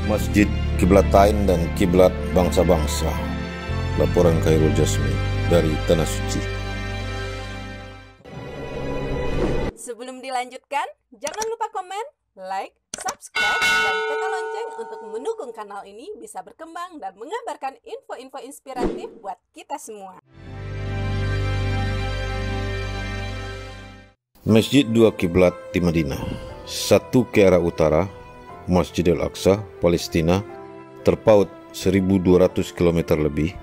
Masjid Kiblatain dan Kiblat Bangsa-Bangsa. Laporan Khairul Jasmi dari Tanah Suci. Sebelum dilanjutkan, jangan lupa komen, like, subscribe, dan tekan lonceng untuk mendukung kanal ini bisa berkembang dan mengabarkan info-info inspiratif buat kita semua. Masjid dua kiblat di Madinah. Satu ke arah utara, Masjid Al-Aqsa, Palestina, terpaut 1200 km lebih.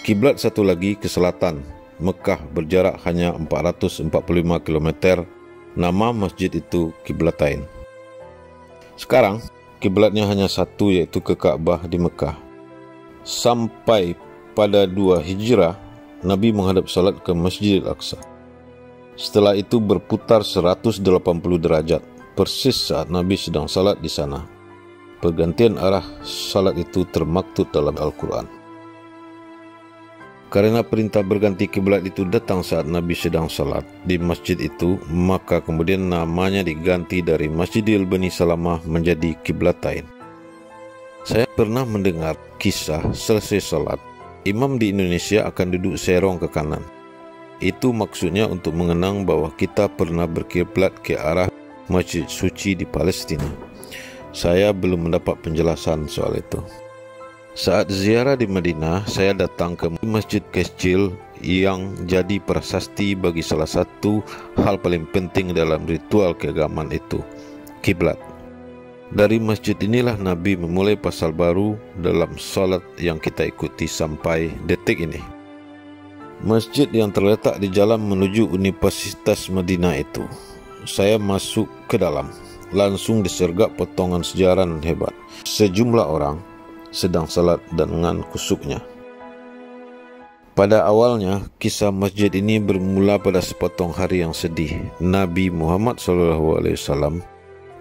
Kiblat satu lagi ke selatan, Mekah, berjarak hanya 445 km. Nama masjid itu Kiblatain. Sekarang, kiblatnya hanya satu, yaitu ke Ka'bah di Mekah. Sampai pada 2 Hijrah, Nabi menghadap salat ke Masjid Al-Aqsa. Setelah itu berputar 180 derajat, persis saat Nabi sedang salat di sana. Pergantian arah salat itu termaktub dalam Al-Quran. Karena perintah berganti kiblat itu datang saat Nabi sedang salat di masjid itu, maka kemudian namanya diganti dari Masjidil Bani Salamah menjadi Kiblatain. Saya pernah mendengar kisah selesai salat, imam di Indonesia akan duduk serong ke kanan. Itu maksudnya untuk mengenang bahwa kita pernah berkiblat ke arah Masjid Suci di Palestina. Saya belum mendapat penjelasan soal itu. Saat ziarah di Madinah, saya datang ke masjid kecil yang jadi prasasti bagi salah satu hal paling penting dalam ritual keagamaan itu, kiblat. Dari masjid inilah Nabi memulai pasal baru dalam salat yang kita ikuti sampai detik ini. Masjid yang terletak di jalan menuju Universitas Madinah itu. Saya masuk ke dalam, langsung disergap potongan sejarah hebat. Sejumlah orang sedang salat dengan kusuknya. Pada awalnya, kisah masjid ini bermula pada sepotong hari yang sedih. Nabi Muhammad SAW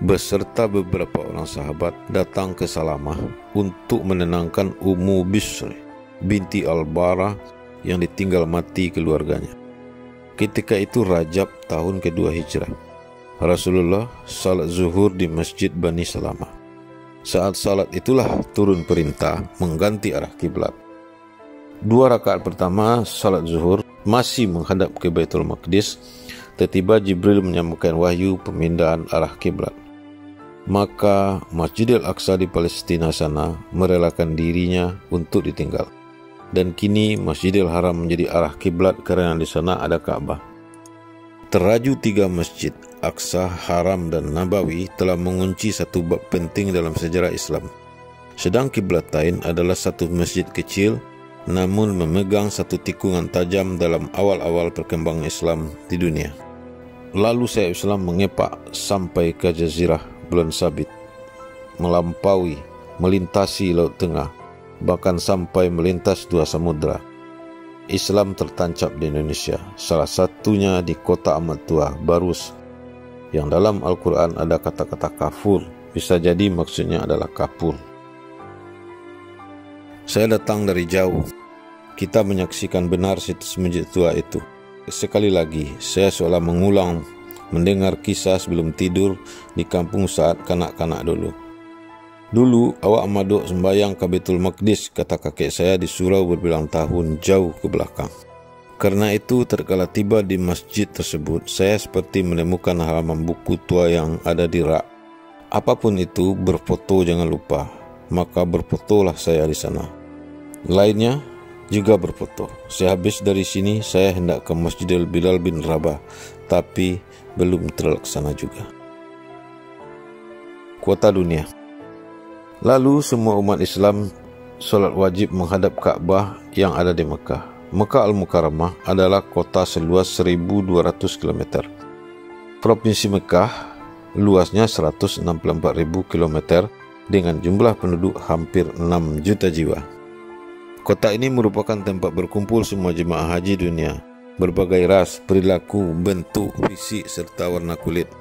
beserta beberapa orang sahabat datang ke Salamah untuk menenangkan Ummu Bishr binti Al-Bara yang ditinggal mati keluarganya. Ketika itu Rajab tahun kedua Hijrah. Rasulullah salat zuhur di Masjid Bani Salamah. Saat salat itulah turun perintah mengganti arah kiblat. 2 rakaat pertama salat zuhur masih menghadap ke Baitul Maqdis. Tiba-tiba Jibril menyampaikan wahyu pemindahan arah kiblat. Maka Masjid Al-Aqsa di Palestina sana merelakan dirinya untuk ditinggal. Dan kini Masjidil Haram menjadi arah kiblat karena di sana ada Ka'bah. Teraju 3 masjid, Aqsa, Haram, dan Nabawi telah mengunci satu bab penting dalam sejarah Islam. Sedang Kiblatain adalah satu masjid kecil, namun memegang satu tikungan tajam dalam awal-awal perkembangan Islam di dunia. Lalu sayap Islam mengepak sampai ke Jazirah Bulan Sabit, melampaui, melintasi Laut Tengah, bahkan sampai melintas 2 samudera. Islam tertancap di Indonesia, salah satunya di kota amat tua, Barus, yang dalam Al-Quran ada kata-kata kafur, bisa jadi maksudnya adalah kapur. Saya datang dari jauh, kita menyaksikan benar situs masjid tua itu. Sekali lagi, saya seolah mengulang mendengar kisah sebelum tidur di kampung saat kanak-kanak dulu. Dulu awak maduk sembahyang ke Baitul Maqdis, kata kakek saya di surau berbilang tahun jauh ke belakang. Karena itu terkala tiba di masjid tersebut, saya seperti menemukan halaman buku tua yang ada di rak. Apapun itu, berfoto jangan lupa. Maka berfotolah saya di sana. Lainnya juga berfoto. Sehabis dari sini, saya hendak ke Masjidil Bilal bin Rabah, tapi belum terlaksana juga. Kuota dunia. Lalu semua umat Islam solat wajib menghadap Ka'bah yang ada di Mekah. Mekah Al-Mukarramah adalah kota seluas 1200 km. Provinsi Mekah luasnya 164.000 km dengan jumlah penduduk hampir 6 juta jiwa. Kota ini merupakan tempat berkumpul semua jemaah haji dunia, berbagai ras, perilaku, bentuk, fisik, serta warna kulit.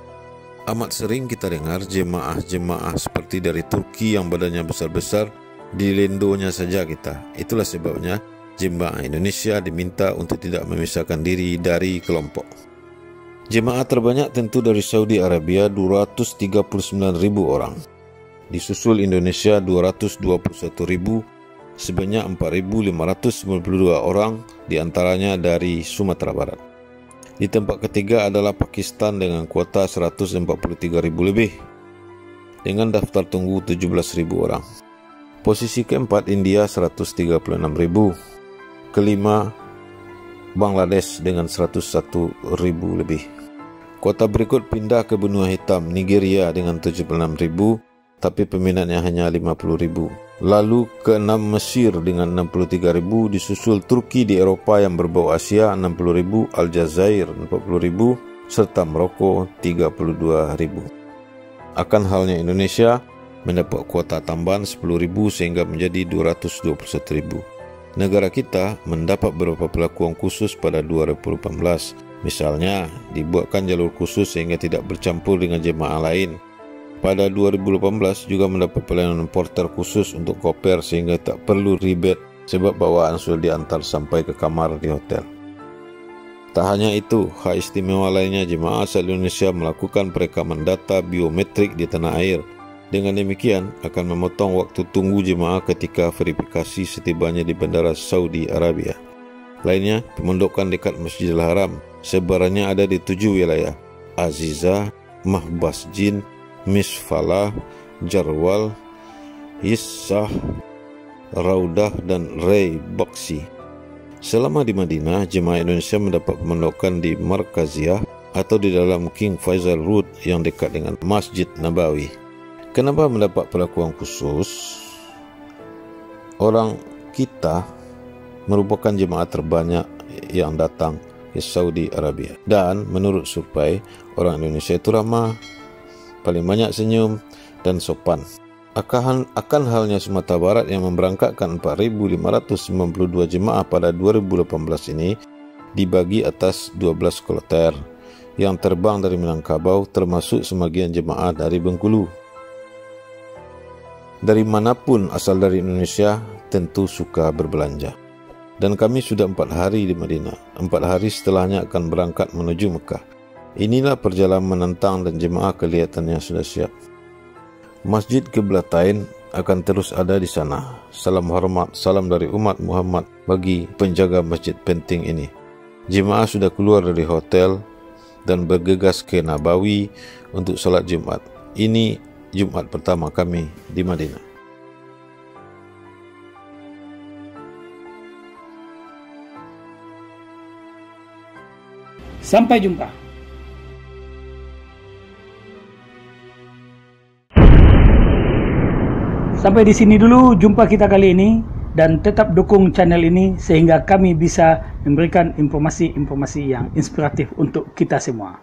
Amat sering kita dengar jemaah-jemaah seperti dari Turki yang badannya besar-besar, di lendonya saja kita. Itulah sebabnya jemaah Indonesia diminta untuk tidak memisahkan diri dari kelompok. Jemaah terbanyak tentu dari Saudi Arabia, 239.000 orang. disusul Indonesia 221.000, sebanyak 4.592 orang diantaranya dari Sumatera Barat. Di tempat ketiga adalah Pakistan dengan kuota 143.000 lebih, dengan daftar tunggu 17.000 orang. Posisi keempat India 136.000, kelima Bangladesh dengan 101.000 lebih. Kota berikut pindah ke benua hitam, Nigeria dengan 76.000, tapi peminatnya hanya 50.000. Lalu keenam Mesir dengan 63.000, disusul Turki di Eropa yang berbau Asia 60.000, Aljazair 40.000, serta Maroko 32.000. Akan halnya Indonesia mendapat kuota tambahan 10.000 sehingga menjadi 221.000. Negara kita mendapat beberapa pelakuan khusus pada 2018. Misalnya, dibuatkan jalur khusus sehingga tidak bercampur dengan jemaah lain. Pada 2018 juga mendapat pelayanan porter khusus untuk koper sehingga tak perlu ribet sebab bawaan sudah diantar sampai ke kamar di hotel. Tak hanya itu, hak istimewa lainnya jemaah asal Indonesia melakukan perekaman data biometrik di tanah air. Dengan demikian akan memotong waktu tunggu jemaah ketika verifikasi setibanya di Bandara Saudi Arabia. Lainnya, pemondokan dekat Masjidil Haram sebarannya ada di 7 wilayah: Azizah, Mahbasjin, Misfalah, Jarwal, Yissah, Raudah, dan Ray Baksi. Selama di Madinah, jemaah Indonesia mendapat pemondokan di Markaziyah atau di dalam King Faisal Road yang dekat dengan Masjid Nabawi. Kenapa mendapat perlakuan khusus? Orang kita merupakan jemaah terbanyak yang datang ke Saudi Arabia. Dan menurut survei, orang Indonesia itu ramah, paling banyak senyum dan sopan. Akan halnya Sumatera Barat yang memberangkatkan 4.592 jemaah pada 2018 ini dibagi atas 12 kloter yang terbang dari Minangkabau, termasuk sebagian jemaah dari Bengkulu. Dari manapun asal dari Indonesia tentu suka berbelanja. Dan kami sudah 4 hari di Madinah. 4 hari setelahnya akan berangkat menuju Mekah. Inilah perjalanan menentang dan jemaah kelihatannya sudah siap. Masjid Qiblatain akan terus ada di sana. Salam hormat, salam dari umat Muhammad bagi penjaga masjid penting ini. Jemaah sudah keluar dari hotel dan bergegas ke Nabawi untuk salat Jumat. Ini Jumat pertama kami di Madinah. Sampai jumpa. Sampai di sini dulu jumpa kita kali ini, dan tetap dukung channel ini sehingga kami bisa memberikan informasi-informasi yang inspiratif untuk kita semua.